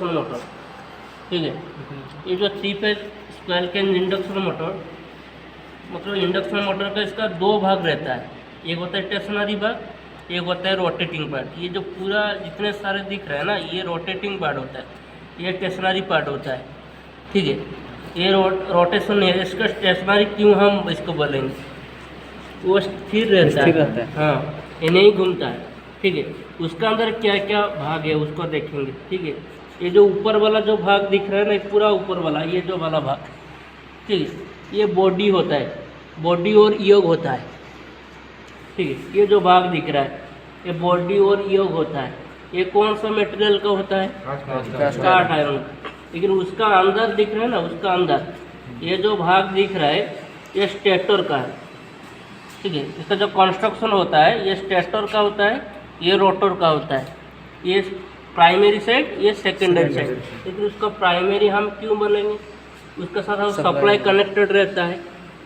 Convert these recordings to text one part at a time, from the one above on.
Induction motor, ठीक है। ये जो 3 phase square cage induction motor, मतलब इंडक्शन मोटर का इसका 2 भाग रहता है। एक होता है स्टेशनरी भाग, एक होता है रोटेटिंग पार्ट। ये जो पूरा जितने सारे दिख रहे हैं ना, ये रोटेटिंग पार्ट होता है, ये स्टेशनरी पार्ट होता है, ठीक है। ये रोटेशन है, इसका स्टेशनरी क्यों हम इसको बोलेंगे, वो स्थिर रहता है, हाँ, ये नहीं घूमता है, ठीक है। उसका अंदर क्या क्या भाग है उसको देखेंगे, ठीक है। ये जो ऊपर वाला जो भाग दिख रहा है ना, पूरा ऊपर वाला, ये जो वाला भाग, ठीक है, ये बॉडी होता है, बॉडी और योग होता है, ठीक है। ये जो भाग दिख रहा है, ये बॉडी और योग होता है। ये कौन सा मटेरियल का होता है, कास्ट आयरन का। लेकिन उसका अंदर दिख रहा है ना, उसका अंदर ये जो भाग दिख रहा है, ये स्टेटर का है, ठीक है। इसका जो कंस्ट्रक्शन होता है, ये स्टेटर का होता है, ये रोटर का होता है। ये प्राइमरी साइड, ये सेकेंडरी साइड। लेकिन उसका प्राइमरी हम क्यों बोलेंगे, उसके साथ सप्लाई कनेक्टेड रहता है,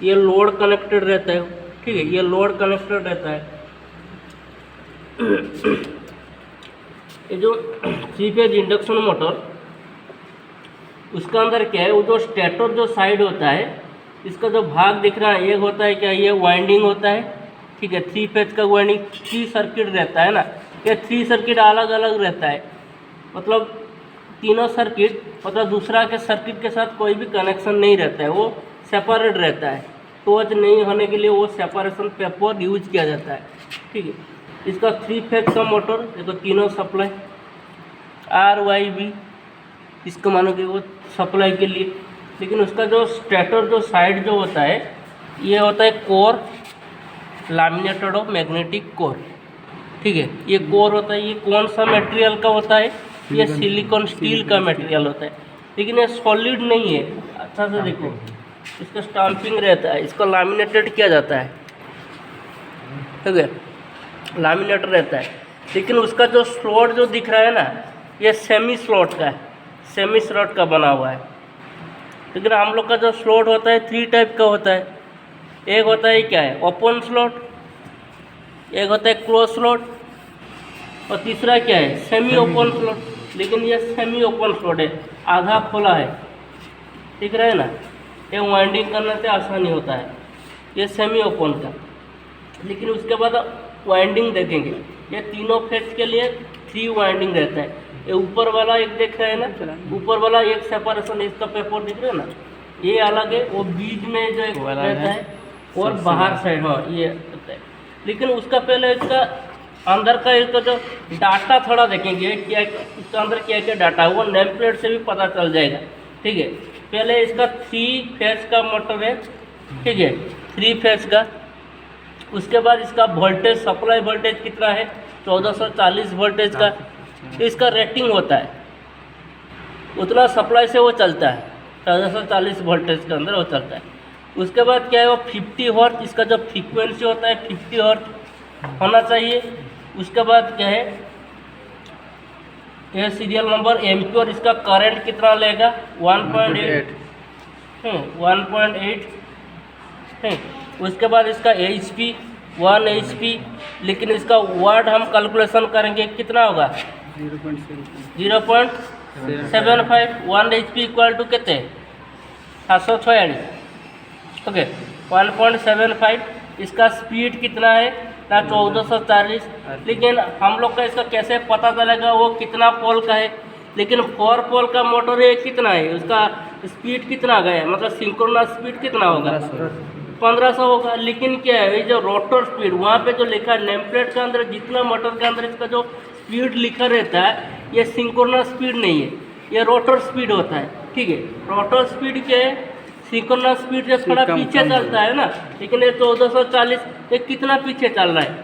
ये लोड कनेक्टेड रहता है, ठीक है, ये लोड कनेक्टेड रहता है। ये जो 3 फेज इंडक्शन मोटर, उसका अंदर क्या है, वो जो स्टेटर जो साइड होता है, इसका जो भाग दिख रहा है, एक होता है क्या, ये वाइंडिंग होता है, ठीक है। 3 फेज का वाइंडिंग 3 सर्किट रहता है ना, ये 3 सर्किट अलग अलग रहता है, मतलब तीनों सर्किट, मतलब दूसरा के सर्किट के साथ कोई भी कनेक्शन नहीं रहता है, वो सेपरेट रहता है। टच नहीं होने के लिए वो सेपरेशन पेपर यूज किया जाता है, ठीक है। इसका 3 फेज का मोटर देखो, तीनों सप्लाई RYB, इसको मानो कि वो सप्लाई के लिए। लेकिन उसका जो स्टेटर जो साइड जो होता है, ये होता है core, laminated of magnetic core, ठीक है। ये कोर होता है, ये कौन सा मटेरियल का होता है, ये सिलिकॉन स्टील का मटेरियल होता है। लेकिन ये सॉलिड नहीं है, अच्छा से देखो, इसका स्टाम्पिंग रहता है, इसको लैमिनेटेड किया जाता है, ठीक है, लैमिनेटेड रहता है। लेकिन उसका जो स्लॉट जो दिख रहा है ना, ये सेमी स्लॉट का है, सेमी स्लॉट का बना हुआ है। लेकिन हम लोग का जो स्लॉट होता है 3 टाइप का होता है। एक होता है क्या है, ओपन स्लॉट, एक होता है क्लोज स्लॉट, और तीसरा क्या है, सेमी ओपन स्लॉट। लेकिन ये सेमी ओपन स्लॉट है, आधा खोला है, दिख रहा है ना, ये वाइंडिंग करने से आसानी होता है, ये सेमी ओपन का। लेकिन उसके बाद वाइंडिंग देखेंगे, ये तीनों फेज के लिए 3 वाइंडिंग रहता है। ये ऊपर वाला एक देख रहे हैं ना, ऊपर वाला एक सेपरेशन, इसका पेपर दिख रहा है ना, ये अलग है, वो बीच में जो एक रहता है, और बाहर साइड, हाँ, ये रहता है। लेकिन उसका पहले इसका अंदर का इसका जो डाटा थोड़ा देखेंगे, क्या इसका अंदर क्या क्या डाटा है, वो नेम प्लेट से भी पता चल जाएगा, ठीक है। पहले इसका 3 फेज का मोटर है, ठीक है, 3 फेज का। उसके बाद इसका वोल्टेज, सप्लाई वोल्टेज कितना है, 1440 वोल्टेज का इसका रेटिंग होता है, उतना सप्लाई से वो चलता है, 1440 वोल्टेज के अंदर वो चलता है। उसके बाद क्या है, वो 50 हर्ट्ज, इसका जो फ्रीक्वेंसी होता है 50 हर्ट्ज होना चाहिए। उसके बाद क्या है, यह सीरियल नंबर, एम्पियर, इसका करंट कितना लेगा, 1.8, 1.8। उसके बाद इसका HP 1 HP, लेकिन इसका वाट हम कैलकुलेशन करेंगे कितना होगा, 0.75। 1 HP इक्वल टू कितने, 746, ओके, 1.75। इसका स्पीड कितना है ना, 1440। लेकिन हम लोग का इसका कैसे पता चलेगा वो कितना पोल का है, लेकिन 4 पोल का मोटर है, कितना है उसका स्पीड कितना गया, मतलब सिंक्रोनस स्पीड कितना होगा, 1500 होगा। लेकिन क्या है, ये जो रोटर स्पीड वहाँ पे जो लिखा है नेम प्लेट के अंदर, जितना मोटर के अंदर इसका जो स्पीड लिखा रहता है, ये सिंक्रोनस स्पीड नहीं है, ये रोटर स्पीड होता है, ठीक है। रोटर स्पीड क्या है, सिंक्रोनस स्पीड से थोड़ा पीछे चलता है ना, लेकिन ये 1440 ये कितना पीछे चल रहा है,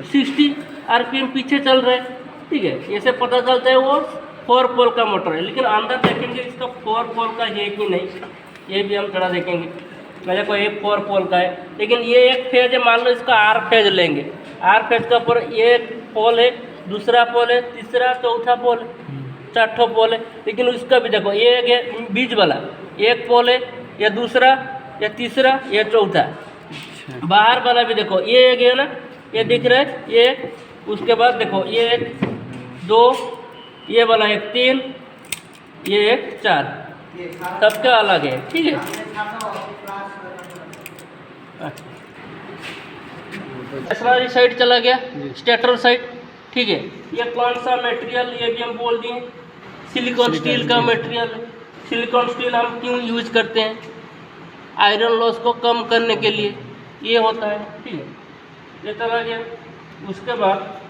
60 RPM पीछे चल रहा है, ठीक है। ऐसे पता चलता है वो 4 पोल का मोटर है। लेकिन अंदर देखेंगे इसका 4 पोल का है कि नहीं, ये भी हम थोड़ा देखेंगे। मेरे को ये 4 पोल का है, लेकिन ये एक फेज है, मान लो इसका R फेज लेंगे, R फेज का ऊपर एक पोल है, दूसरा पोल है, तीसरा चौथा पोल है, 4 पोल है। लेकिन उसका भी देखो, ये एक है बीच वाला, एक पोल है, ये दूसरा, ये तीसरा, ये चौथा। बाहर वाला भी देखो, ये एक है ना, ये दिख रहा है, ये। उसके बाद देखो, ये 1 2 ये वाला एक 3, ये एक 4, सबका अलग है। ठीक है, एक्सट्रा साइड चला गया, स्टेटर साइड। ठीक है, ये कौन सा मटेरियल, ये भी हम बोल दिए, सिलिकॉन स्टील का मटेरियल। सिलिकॉन स्टील हम क्यों यूज करते हैं? आयरन लॉस को कम करने के लिए ये होता है। ठीक है, ये चला गया। उसके बाद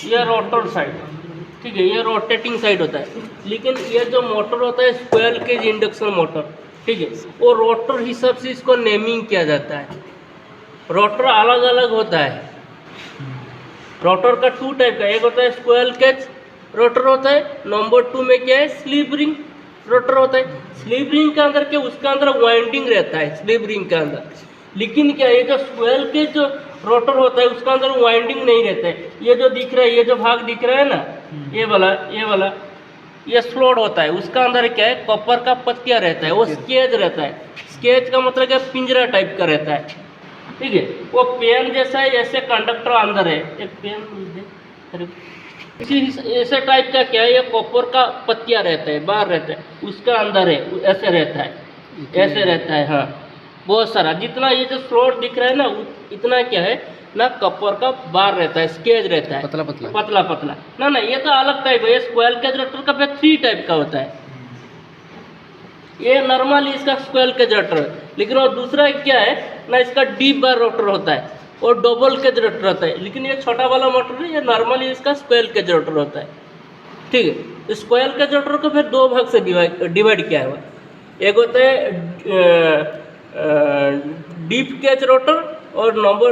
ये रोटर साइड। ठीक है, ये रोटेटिंग साइड होता है, लेकिन ये जो मोटर होता है स्क्वायर केज इंडक्शन मोटर। ठीक है, वो रोटर हिसाब से इसको नेमिंग किया जाता है। रोटर अलग अलग होता है। रोटर का 2 टाइप का, एक होता है स्क्वायर केज रोटर होता है, नंबर 2 में क्या है, स्लिप रिंग रोटर होता है। स्लिप रिंग के अंदर क्या, उसका अंदर वाइंडिंग रहता है स्लिप रिंग के अंदर, लेकिन क्या ये जो स्क्वायर केज जो रोटर होता है उसका अंदर वाइंडिंग नहीं रहता है। ये जो दिख रहा है, ये जो भाग दिख रहा है ना, ये वाला ये स्लोड होता है। उसका अंदर क्या है, कॉपर का पत्तिया रहता है, वो स्केज रहता है। स्केज का मतलब क्या, पिंजरा टाइप का रहता है। ठीक है, वो पेन जैसा है, ऐसे कंडक्टर अंदर है, एक पेन इसी ऐसे टाइप का क्या है, ये कॉपर का पत्तिया रहता है, बाहर रहता है, उसका अंदर है, ऐसे रहता है, ऐसे रहता है। हाँ, बहुत सारा, जितना ये जो स्लोट दिख रहा है ना, इतना क्या है ना, कॉपर का बार रहता है, स्केज रहता है, पतला पतला पतला पतला। ना ये तो अलग टाइप है। ये स्क्वायर केज रोटर का फिर 3 टाइप का होता है। ये नॉर्मल इसका स्क्वायर केज रोटर है, लेकिन वो दूसरा क्या है ना, इसका डीप बार रोटर होता है और डबल केज रोटर होता है। लेकिन ये छोटा वाला मोटर है, ये नॉर्मली इसका स्क्वायर केज रोटर होता है। ठीक है, स्क्वायर केज रोटर को फिर 2 भाग से डिवाइड किया हुआ। एक होता है डीप केज रोटर और नंबर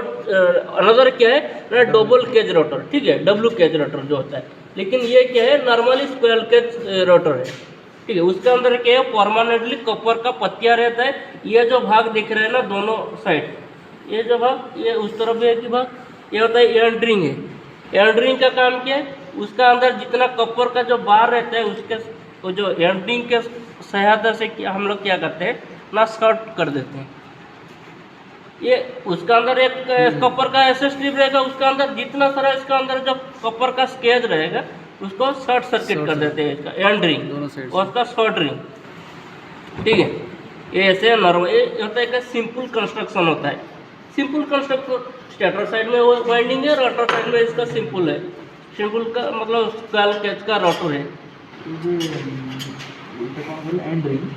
अनदर क्या है ना, डबल केज रोटर। ठीक है, डब्ल्यू केज रोटर जो होता है, लेकिन ये क्या है, नॉर्मली स्क्वायर केज रोटर है। ठीक है, उसके अंदर क्या है, परमानेंटली कॉपर का पत्तिया रहता है। ये जो भाग दिख रहा है ना दोनों साइड, ये जो भाग, ये उस तरफ भी एक ही भाग, ये होता है एयरड्रिंग है। एयरड्रिंग का काम क्या है, उसका अंदर जितना कॉपर का जो बार रहता है, उसके वो जो एयरड्रिंग के सहायता से हम लोग क्या करते हैं ना, शॉर्ट कर देते हैं। ये उसका अंदर एक कॉपर का ऐसा स्ट्रिप रहेगा, उसका अंदर जितना सारा इसका अंदर जो कॉपर का स्केज रहेगा, उसको शॉर्ट सर्किट कर देते हैं, इसका एंड रिंग और उसका शॉर्ट रिंग। ठीक है, ये ऐसे नॉर्मल ये होता है कि सिंपल कंस्ट्रक्शन होता है। सिंपल कंस्ट्रक्शन, स्टेटर साइड में वो वाइंडिंग है, रोटर साइड में इसका सिंपल है। सिंपल का मतलब स्क्वायर केज का रोटर है। And ring